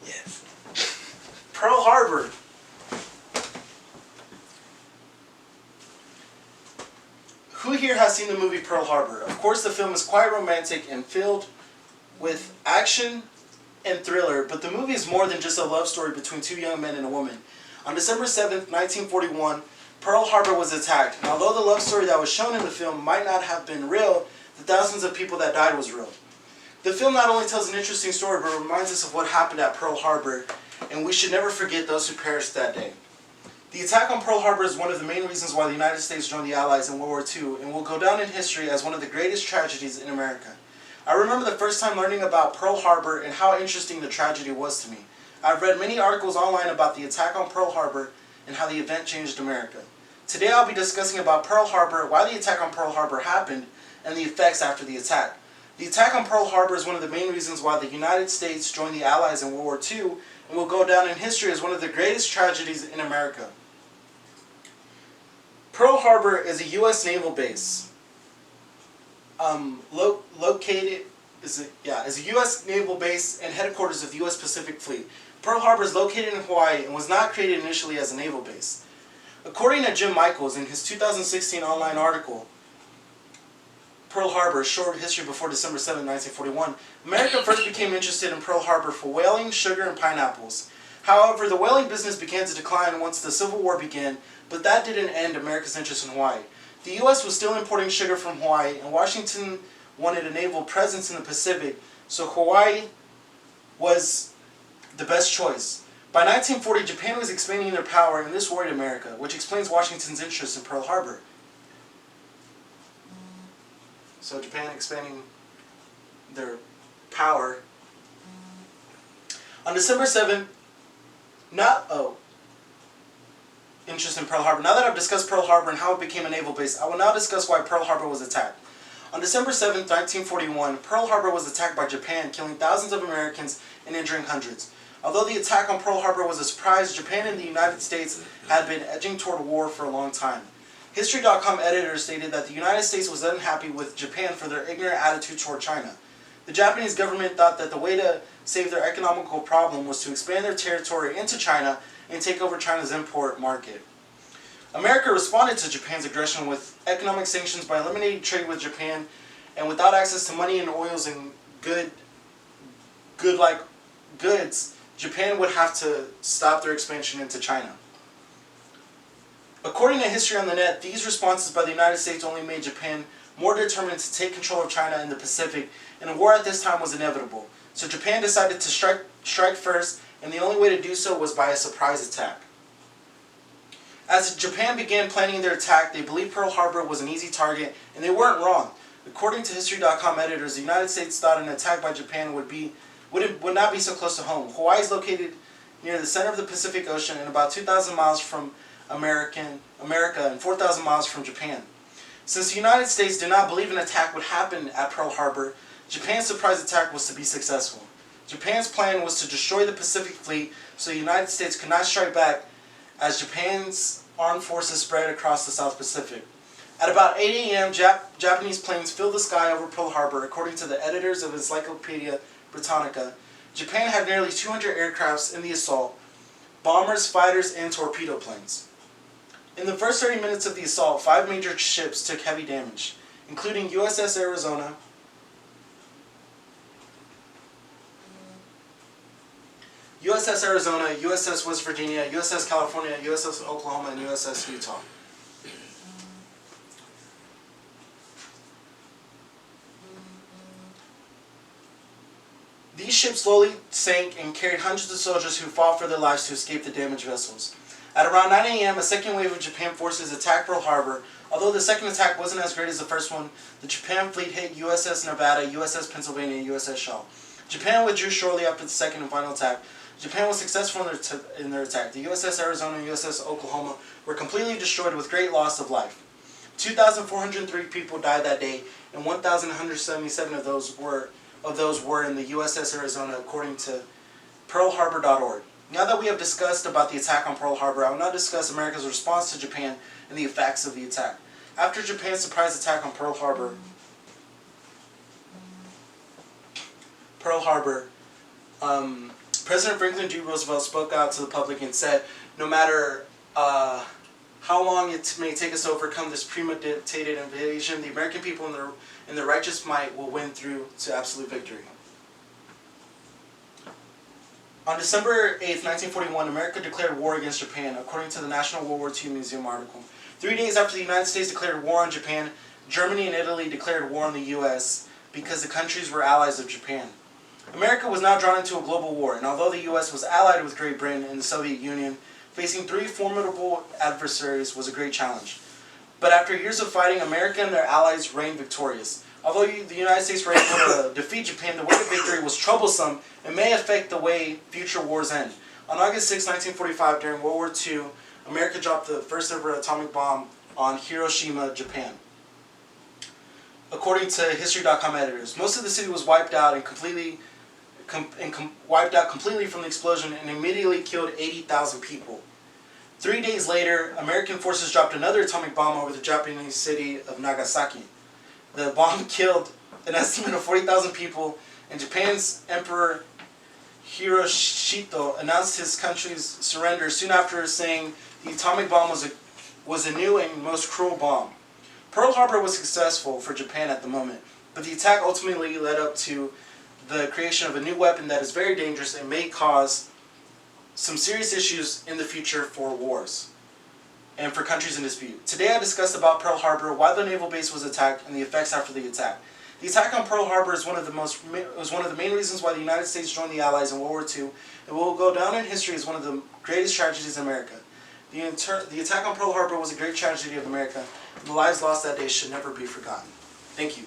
Yes. Pearl Harbor. Who here has seen the movie Pearl Harbor? Of course, the film is quite romantic and filled with action and thriller, but the movie is more than just a love story between two young men and a woman. On December 7th, 1941, Pearl Harbor was attacked, and although the love story that was shown in the film might not have been real, the thousands of people that died was real. The film not only tells an interesting story, but reminds us of what happened at Pearl Harbor, and we should never forget those who perished that day. The attack on Pearl Harbor is one of the main reasons why the United States joined the Allies in World War II, and will go down in history as one of the greatest tragedies in America. I remember the first time learning about Pearl Harbor and how interesting the tragedy was to me. I've read many articles online about the attack on Pearl Harbor and how the event changed America. Today I'll be discussing about Pearl Harbor, why the attack on Pearl Harbor happened, and the effects after the attack. The attack on Pearl Harbor is one of the main reasons why the United States joined the Allies in World War II, and will go down in history as one of the greatest tragedies in America. Pearl Harbor is a U.S. naval base. Is a U.S. naval base and headquarters of the U.S. Pacific Fleet. Pearl Harbor is located in Hawaii and was not created initially as a naval base. According to Jim Michaels in his 2016 online article, Pearl Harbor, Short History Before December 7, 1941, America first became interested in Pearl Harbor for whaling, sugar, and pineapples. However, the whaling business began to decline once the Civil War began, but that didn't end America's interest in Hawaii. The U.S. was still importing sugar from Hawaii, and Washington wanted a naval presence in the Pacific, so Hawaii was the best choice. By 1940, Japan was expanding their power, and this worried America, which explains Washington's interest in Pearl Harbor. So Japan expanding their power. On December 7th, interest in Pearl Harbor. Now that I've discussed Pearl Harbor and how it became a naval base, I will now discuss why Pearl Harbor was attacked. On December 7th, 1941, Pearl Harbor was attacked by Japan, killing thousands of Americans and injuring hundreds. Although the attack on Pearl Harbor was a surprise, Japan and the United States had been edging toward war for a long time. History.com editor stated that the United States was unhappy with Japan for their ignorant attitude toward China. The Japanese government thought that the way to save their economical problem was to expand their territory into China and take over China's import market. America responded to Japan's aggression with economic sanctions by eliminating trade with Japan, and without access to money and oils and goods, Japan would have to stop their expansion into China. According to History on the Net, these responses by the United States only made Japan more determined to take control of China and the Pacific, and a war at this time was inevitable. So Japan decided to strike first, and the only way to do so was by a surprise attack. As Japan began planning their attack, they believed Pearl Harbor was an easy target, and they weren't wrong. According to History.com editors, the United States thought an attack by Japan would not be so close to home. Hawaii is located near the center of the Pacific Ocean and about 2,000 miles from America and 4,000 miles from Japan. Since the United States did not believe an attack would happen at Pearl Harbor, Japan's surprise attack was to be successful. Japan's plan was to destroy the Pacific Fleet so the United States could not strike back as Japan's armed forces spread across the South Pacific. At about 8 a.m., Japanese planes filled the sky over Pearl Harbor. According to the editors of Encyclopedia Britannica, Japan had nearly 200 aircrafts in the assault, bombers, fighters, and torpedo planes. In the first 30 minutes of the assault, 5 major ships took heavy damage, including USS Arizona, USS West Virginia, USS California, USS Oklahoma, and USS Utah. These ships slowly sank and carried hundreds of soldiers who fought for their lives to escape the damaged vessels. At around 9 a.m., a second wave of Japan forces attacked Pearl Harbor. Although the second attack wasn't as great as the first one, the Japan fleet hit USS Nevada, USS Pennsylvania, and USS Shaw. Japan withdrew shortly after the second and final attack. Japan was successful in their attack. The USS Arizona and USS Oklahoma were completely destroyed with great loss of life. 2,403 people died that day, and 1,177 of those were in the USS Arizona, according to PearlHarbor.org. Now that we have discussed about the attack on Pearl Harbor, I will now discuss America's response to Japan and the effects of the attack. After Japan's surprise attack on Pearl Harbor, President Franklin D. Roosevelt spoke out to the public and said, no matter how long it may take us to overcome this premeditated invasion, the American people and their righteous might will win through to absolute victory. On December 8, 1941, America declared war against Japan, according to the National World War II Museum article. 3 days after the United States declared war on Japan, Germany and Italy declared war on the U.S. because the countries were allies of Japan. America was now drawn into a global war, and although the U.S. was allied with Great Britain and the Soviet Union, facing 3 formidable adversaries was a great challenge. But after years of fighting, America and their allies reigned victorious. Although the United States were able to defeat Japan, the way to victory was troublesome and may affect the way future wars end. On August 6, 1945, during World War II, America dropped the first ever atomic bomb on Hiroshima, Japan. According to History.com editors, most of the city was wiped out completely from the explosion and immediately killed 80,000 people. 3 days later, American forces dropped another atomic bomb over the Japanese city of Nagasaki. The bomb killed an estimate of 40,000 people, and Japan's Emperor Hirohito announced his country's surrender soon after, saying the atomic bomb was a new and most cruel bomb. Pearl Harbor was successful for Japan at the moment, but the attack ultimately led up to the creation of a new weapon that is very dangerous and may cause some serious issues in the future for wars and for countries in dispute. Today I discussed about Pearl Harbor, why the naval base was attacked, and the effects after the attack. The attack on Pearl Harbor was one of the main reasons why the United States joined the Allies in World War II, and will go down in history as one of the greatest tragedies in America. The attack on Pearl Harbor was a great tragedy of America, and the lives lost that day should never be forgotten. Thank you.